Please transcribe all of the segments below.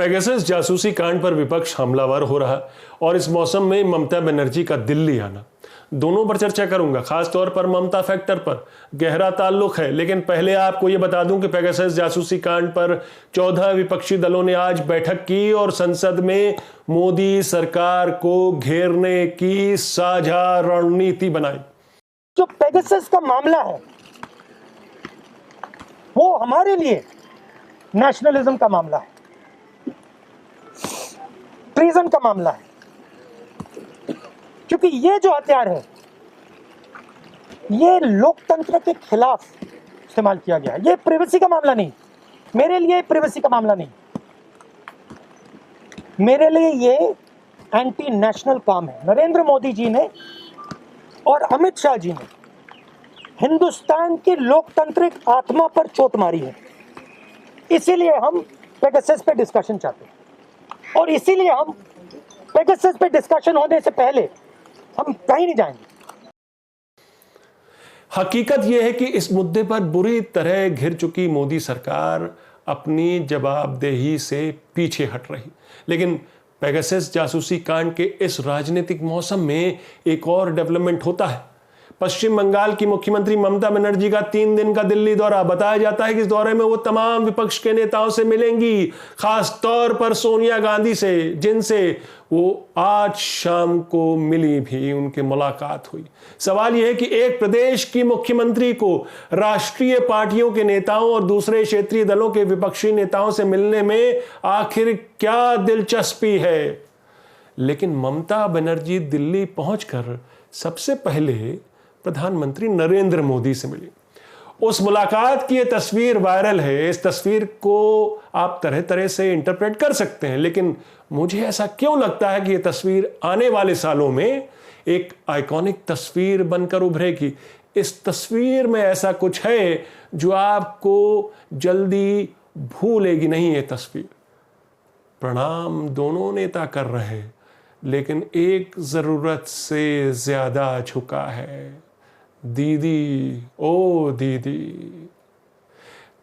Pegasus जासूसी कांड पर विपक्ष हमलावर हो रहा और इस मौसम में ममता बनर्जी का दिल्ली आना, दोनों पर चर्चा करूंगा। खासतौर पर ममता फैक्टर पर गहरा ताल्लुक है, लेकिन पहले आपको यह बता दूं कि पेगासस जासूसी कांड पर 14 विपक्षी दलों ने आज बैठक की और संसद में मोदी सरकार को घेरने की साझा रणनीति बनाई। जो पेगासस का मामला है वो हमारे लिए नेशनलिज्म का मामला है, ट्रीजन का मामला है, क्योंकि ये जो हथियार है ये लोकतंत्र के खिलाफ इस्तेमाल किया गया है। ये प्राइवेसी का मामला नहीं, मेरे लिए प्राइवेसी का मामला नहीं, मेरे लिए ये एंटी नेशनल काम है। नरेंद्र मोदी जी ने और अमित शाह जी ने हिंदुस्तान की लोकतांत्रिक आत्मा पर चोट मारी है, इसीलिए हम पेगासस पे डिस्कशन चाहते हैं और इसीलिए हम पेगासस पे डिस्कशन होने से पहले हम कहीं नहीं जाएंगे। हकीकत यह है कि इस मुद्दे पर बुरी तरह घिर चुकी मोदी सरकार अपनी जवाबदेही से पीछे हट रही, लेकिन पेगासस जासूसी कांड के इस राजनीतिक मौसम में एक और डेवलपमेंट होता है। पश्चिम बंगाल की मुख्यमंत्री ममता बनर्जी का 3 दिन का दिल्ली दौरा, बताया जाता है कि इस दौरे में वो तमाम विपक्ष के नेताओं से मिलेंगी, खास तौर पर सोनिया गांधी से, जिनसे वो आज शाम को मिली भी, उनकी मुलाकात हुई। सवाल यह है कि एक प्रदेश की मुख्यमंत्री को राष्ट्रीय पार्टियों के नेताओं और दूसरे क्षेत्रीय दलों के विपक्षी नेताओं से मिलने में आखिर क्या दिलचस्पी है। लेकिन ममता बनर्जी दिल्ली पहुंचकर सबसे पहले प्रधानमंत्री नरेंद्र मोदी से मिली। उस मुलाकात की यह तस्वीर वायरल है। इस तस्वीर को आप तरह तरह से इंटरप्रेट कर सकते हैं, लेकिन मुझे ऐसा क्यों लगता है कि यह तस्वीर आने वाले सालों में एक आइकॉनिक तस्वीर बनकर उभरेगी। इस तस्वीर में ऐसा कुछ है जो आपको जल्दी भूलेगी नहीं। ये तस्वीर, प्रणाम दोनों नेता कर रहे हैं, लेकिन एक जरूरत से ज्यादा झुका है। दीदी, ओ दीदी।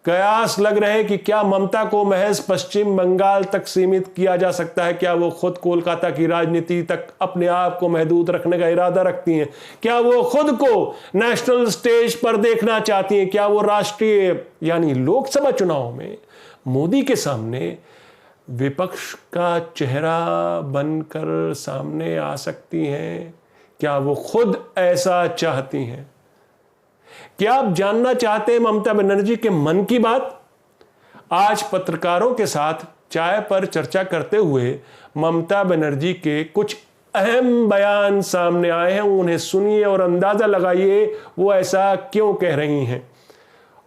कयास लग रहे कि क्या ममता को महज पश्चिम बंगाल तक सीमित किया जा सकता है? क्या वो खुद कोलकाता की राजनीति तक अपने आप को महदूद रखने का इरादा रखती हैं? क्या वो खुद को नेशनल स्टेज पर देखना चाहती हैं? क्या वो राष्ट्रीय यानी लोकसभा चुनाव में मोदी के सामने विपक्ष का चेहरा बनकर सामने आ सकती हैं? क्या वो खुद ऐसा चाहती हैं? क्या आप जानना चाहते हैं ममता बनर्जी के मन की बात? आज पत्रकारों के साथ चाय पर चर्चा करते हुए ममता बनर्जी के कुछ अहम बयान सामने आए हैं। उन्हें सुनिए और अंदाजा लगाइए वो ऐसा क्यों कह रही हैं।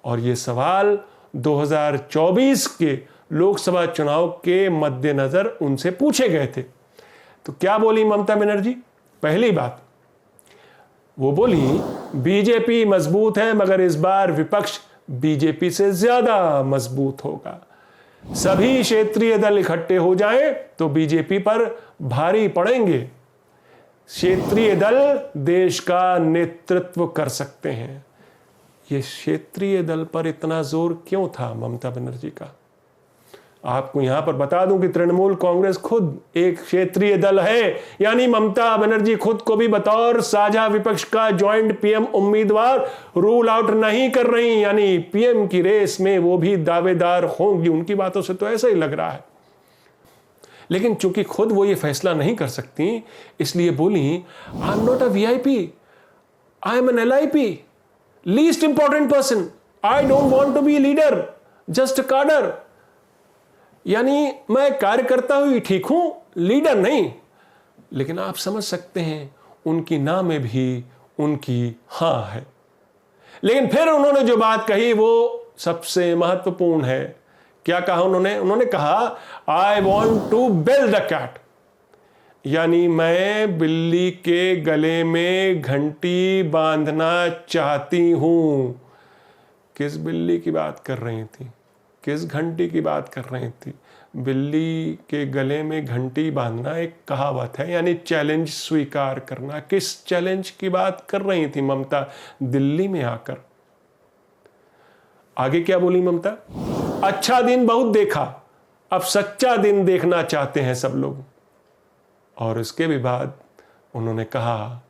और ये सवाल 2024 के लोकसभा चुनाव के मद्देनजर उनसे पूछे गए थे। तो क्या बोली ममता बनर्जी? पहली बात, वो बोली बीजेपी मजबूत है, मगर इस बार विपक्ष बीजेपी से ज्यादा मजबूत होगा। सभी क्षेत्रीय दल इकट्ठे हो जाएं तो बीजेपी पर भारी पड़ेंगे। क्षेत्रीय दल देश का नेतृत्व कर सकते हैं। ये क्षेत्रीय दल पर इतना जोर क्यों था ममता बनर्जी का? आपको यहां पर बता दूं कि तृणमूल कांग्रेस खुद एक क्षेत्रीय दल है, यानी ममता बनर्जी खुद को भी बतौर साझा विपक्ष का ज्वाइंट पीएम उम्मीदवार रूल आउट नहीं कर रही, यानी पीएम की रेस में वो भी दावेदार होंगी। उनकी बातों से तो ऐसा ही लग रहा है। लेकिन चूंकि खुद वो ये फैसला नहीं कर सकती, इसलिए बोली I am not a VIP, I am an LIP, least important person, I don't want to be leader, just a cadre. यानी मैं कार्यकर्ता हुई ठीक हूं, लीडर नहीं। लेकिन आप समझ सकते हैं उनकी ना में भी उनकी हां है। लेकिन फिर उन्होंने जो बात कही वो सबसे महत्वपूर्ण है। क्या कहा उन्होंने कहा I want to bell the cat, यानी मैं बिल्ली के गले में घंटी बांधना चाहती हूं। किस बिल्ली की बात कर रही थी? किस घंटी की बात कर रही थी? बिल्ली के गले में घंटी बांधना एक कहावत है, यानी चैलेंज स्वीकार करना। किस चैलेंज की बात कर रही थी ममता दिल्ली में आकर? आगे क्या बोली ममता? अच्छा दिन बहुत देखा, अब सच्चा दिन देखना चाहते हैं सब लोग। और इसके भी बाद उन्होंने कहा,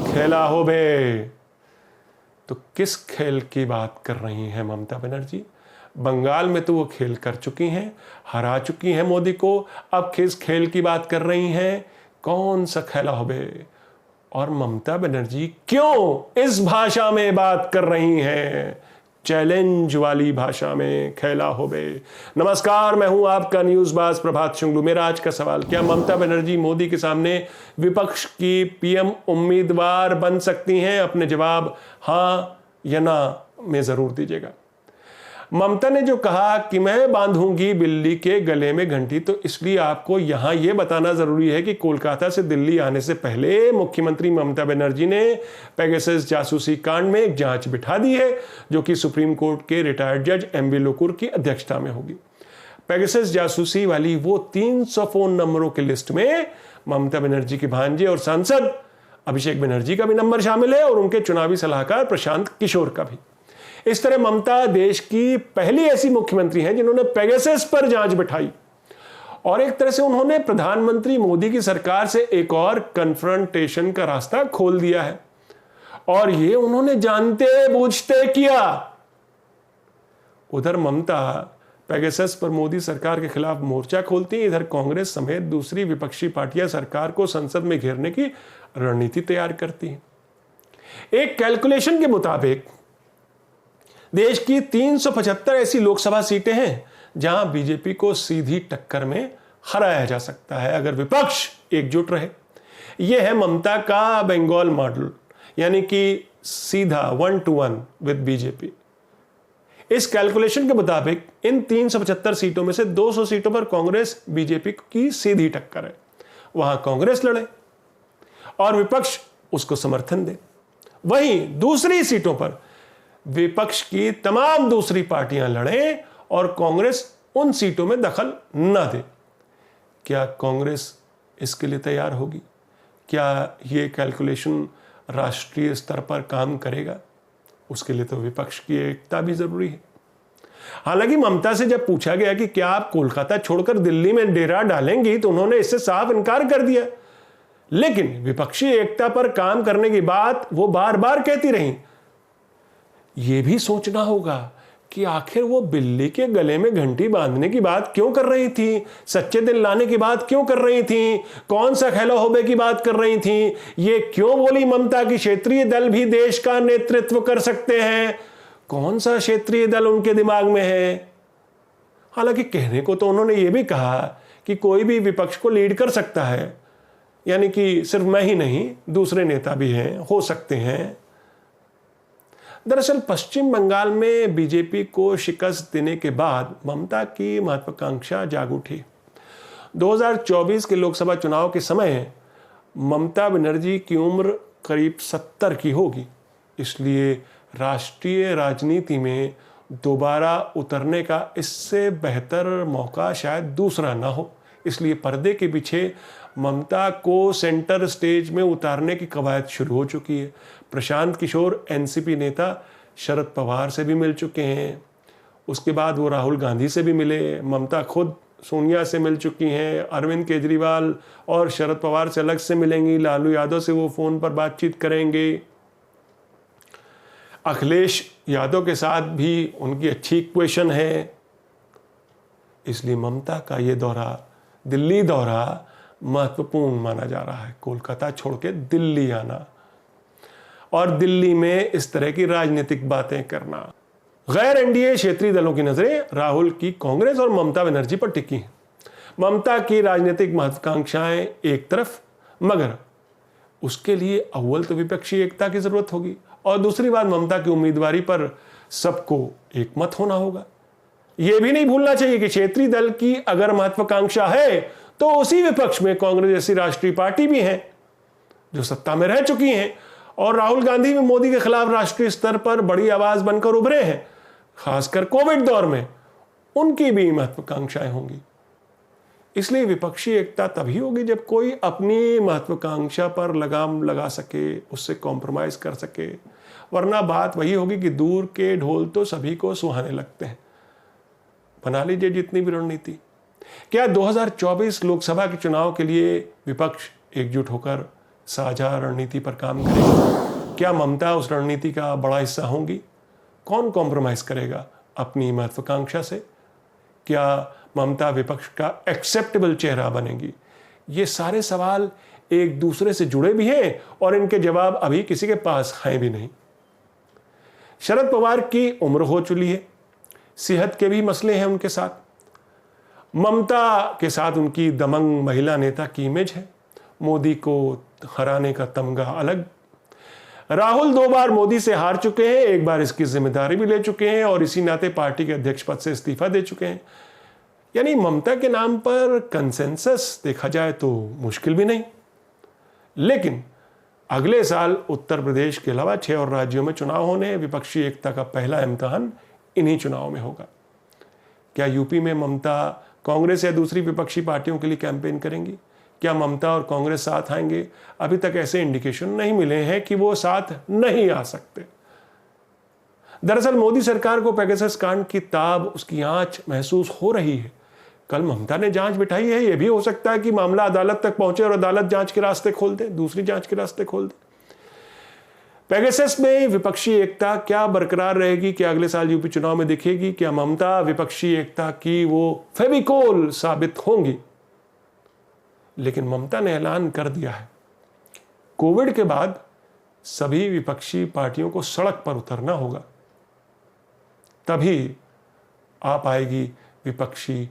खेला हो बे। तो किस खेल की बात कर रही हैं ममता बनर्जी? बंगाल में तो वो खेल कर चुकी हैं, हरा चुकी हैं मोदी को। अब किस खेल की बात कर रही हैं? कौन सा खेला हो बे? और ममता बनर्जी क्यों इस भाषा में बात कर रही हैं, चैलेंज वाली भाषा में, खेला हो बे? नमस्कार, मैं हूं आपका न्यूज़ बाज प्रभात शुंगलू। मेरा आज का सवाल, क्या ममता बनर्जी मोदी के सामने विपक्ष की पीएम उम्मीदवार बन सकती हैं? अपने जवाब हां या ना में जरूर दीजिएगा। ममता ने जो कहा कि मैं बांधूंगी बिल्ली के गले में घंटी, तो इसलिए आपको यहां यह बताना जरूरी है कि कोलकाता से दिल्ली आने से पहले मुख्यमंत्री ममता बनर्जी ने पेगासस जासूसी कांड में एक जांच बिठा दी है, जो कि सुप्रीम कोर्ट के रिटायर्ड जज एमबी लोकुर की अध्यक्षता में होगी। पेगासस जासूसी वाली वो 300 फोन नंबरों की लिस्ट में ममता बनर्जी के भांजे और सांसद अभिषेक बनर्जी का भी नंबर शामिल है और उनके चुनावी सलाहकार प्रशांत किशोर का भी। इस तरह ममता देश की पहली ऐसी मुख्यमंत्री हैं जिन्होंने पेगासस पर जांच बिठाई, और एक तरह से उन्होंने प्रधानमंत्री मोदी की सरकार से एक और कन्फ्रंटेशन का रास्ता खोल दिया है, और ये उन्होंने जानते बूझते किया। उधर ममता पेगासस पर मोदी सरकार के खिलाफ मोर्चा खोलती हैं, इधर कांग्रेस समेत दूसरी विपक्षी पार्टियां सरकार को संसद में घेरने की रणनीति तैयार करती हैं। एक कैलकुलेशन के मुताबिक देश की 375 ऐसी लोकसभा सीटें हैं जहां बीजेपी को सीधी टक्कर में हराया जा सकता है अगर विपक्ष एकजुट रहे। यह है ममता का बंगाल मॉडल, यानी कि सीधा 1-to-1 विद बीजेपी। इस कैलकुलेशन के मुताबिक इन 375 सीटों में से 200 सीटों पर कांग्रेस बीजेपी की सीधी टक्कर है, वहां कांग्रेस लड़े और विपक्ष उसको समर्थन दे। वहीं दूसरी सीटों पर विपक्ष की तमाम दूसरी पार्टियां लड़ें और कांग्रेस उन सीटों में दखल न दे। क्या कांग्रेस इसके लिए तैयार होगी? क्या ये कैलकुलेशन राष्ट्रीय स्तर पर काम करेगा? उसके लिए तो विपक्ष की एकता भी जरूरी है। हालांकि ममता से जब पूछा गया कि क्या आप कोलकाता छोड़कर दिल्ली में डेरा डालेंगी, तो उन्होंने इससे साफ इनकार कर दिया। लेकिन विपक्षी एकता पर काम करने की बात वो बार बार कहती रही। यह भी सोचना होगा कि आखिर वो बिल्ली के गले में घंटी बांधने की बात क्यों कर रही थी, सच्चे दिन लाने की बात क्यों कर रही थी, कौन सा खेला होबे की बात कर रही थी, ये क्यों बोली ममता की क्षेत्रीय दल भी देश का नेतृत्व कर सकते हैं, कौन सा क्षेत्रीय दल उनके दिमाग में है। हालांकि कहने को तो उन्होंने ये भी कहा कि कोई भी विपक्ष को लीड कर सकता है, यानी कि सिर्फ मैं ही नहीं, दूसरे नेता भी हैं, हो सकते हैं। दरअसल पश्चिम बंगाल में बीजेपी को शिकस्त देने के बाद ममता की महत्वाकांक्षा जाग उठी। 2024 के लोकसभा चुनाव के समय ममता बनर्जी की उम्र करीब 70 की होगी, इसलिए राष्ट्रीय राजनीति में दोबारा उतरने का इससे बेहतर मौका शायद दूसरा ना हो। इसलिए पर्दे के पीछे ममता को सेंटर स्टेज में उतारने की कवायद शुरू हो चुकी है। प्रशांत किशोर एनसीपी नेता शरद पवार से भी मिल चुके हैं, उसके बाद वो राहुल गांधी से भी मिले, ममता खुद सोनिया से मिल चुकी हैं, अरविंद केजरीवाल और शरद पवार से अलग से मिलेंगी, लालू यादव से वो फोन पर बातचीत करेंगे, अखिलेश यादव के साथ भी उनकी अच्छी इक्वेशन है। इसलिए ममता का ये दौरा, दिल्ली दौरा, महत्वपूर्ण माना जा रहा है। कोलकाता छोड़ के दिल्ली आना और दिल्ली में इस तरह की राजनीतिक बातें करना। गैर एनडीए क्षेत्रीय दलों की नजरें राहुल की कांग्रेस और ममता बनर्जी पर टिकी हैं। ममता की राजनीतिक महत्वाकांक्षाएं एक तरफ, मगर उसके लिए अव्वल तो विपक्षी एकता की जरूरत होगी, और दूसरी बात ममता की उम्मीदवारी पर सबको एक मत होना होगा। यह भी नहीं भूलना चाहिए कि क्षेत्रीय दल की अगर महत्वाकांक्षा है तो उसी विपक्ष में कांग्रेस जैसी राष्ट्रीय पार्टी भी है जो सत्ता में रह चुकी हैं, और राहुल गांधी भी मोदी के खिलाफ राष्ट्रीय स्तर पर बड़ी आवाज बनकर उभरे हैं, खासकर कोविड दौर में उनकी भी महत्वाकांक्षाएं होंगी। इसलिए विपक्षी एकता तभी होगी जब कोई अपनी महत्वाकांक्षा पर लगाम लगा सके, उससे कॉम्प्रोमाइज कर सके, वरना बात वही होगी कि दूर के ढोल तो सभी को सुहाने लगते हैं। बना लीजिए जितनी भी रणनीति, क्या 2024 लोकसभा के चुनाव के लिए विपक्ष एकजुट होकर साझा रणनीति पर काम करेगा? क्या ममता उस रणनीति का बड़ा हिस्सा होंगी? कौन कॉम्प्रोमाइज करेगा अपनी महत्वाकांक्षा से? क्या ममता विपक्ष का एक्सेप्टेबल चेहरा बनेगी? ये सारे सवाल एक दूसरे से जुड़े भी हैं और इनके जवाब अभी किसी के पास हैं भी नहीं। शरद पवार की उम्र हो चुकी है, सेहत के भी मसले हैं उनके साथ, ममता के साथ उनकी दमंग महिला नेता की इमेज है, मोदी को हराने का तमगा अलग। राहुल 2 बार मोदी से हार चुके हैं, 1 बार इसकी जिम्मेदारी भी ले चुके हैं और इसी नाते पार्टी के अध्यक्ष पद से इस्तीफा दे चुके हैं। यानी ममता के नाम पर कंसेंसस देखा जाए तो मुश्किल भी नहीं। लेकिन अगले साल उत्तर प्रदेश के अलावा 6 और राज्यों में चुनाव होने हैं। विपक्षी एकता का पहला इम्तिहान इन्हीं चुनाव में होगा। क्या यूपी में ममता कांग्रेस या दूसरी विपक्षी पार्टियों के लिए कैंपेन करेंगी? क्या ममता और कांग्रेस साथ आएंगे? अभी तक ऐसे इंडिकेशन नहीं मिले हैं कि वो साथ नहीं आ सकते। दरअसल मोदी सरकार को पेगासस कांड की ताब, उसकी आंच महसूस हो रही है। कल ममता ने जांच बिठाई है, यह भी हो सकता है कि मामला अदालत तक पहुंचे और अदालत जांच के रास्ते खोल दे, दूसरी जांच के रास्ते खोल दे। पेगासस में विपक्षी एकता क्या बरकरार रहेगी? क्या अगले साल यूपी चुनाव में दिखेगी? क्या ममता विपक्षी एकता की वो फेविकोल साबित होंगी? लेकिन ममता ने ऐलान कर दिया है, कोविड के बाद सभी विपक्षी पार्टियों को सड़क पर उतरना होगा, तभी आ पाएगी विपक्षी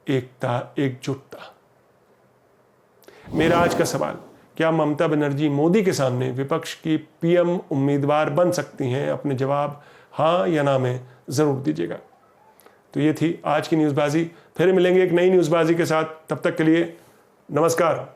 एकता, एकजुटता। मेरा आज का सवाल, क्या ममता बनर्जी मोदी के सामने विपक्ष की पीएम उम्मीदवार बन सकती हैं? अपने जवाब हाँ या ना में जरूर दीजिएगा। तो ये थी आज की न्यूज़बाजी। फिर मिलेंगे एक नई न्यूज़बाजी के साथ। तब तक के लिए नमस्कार।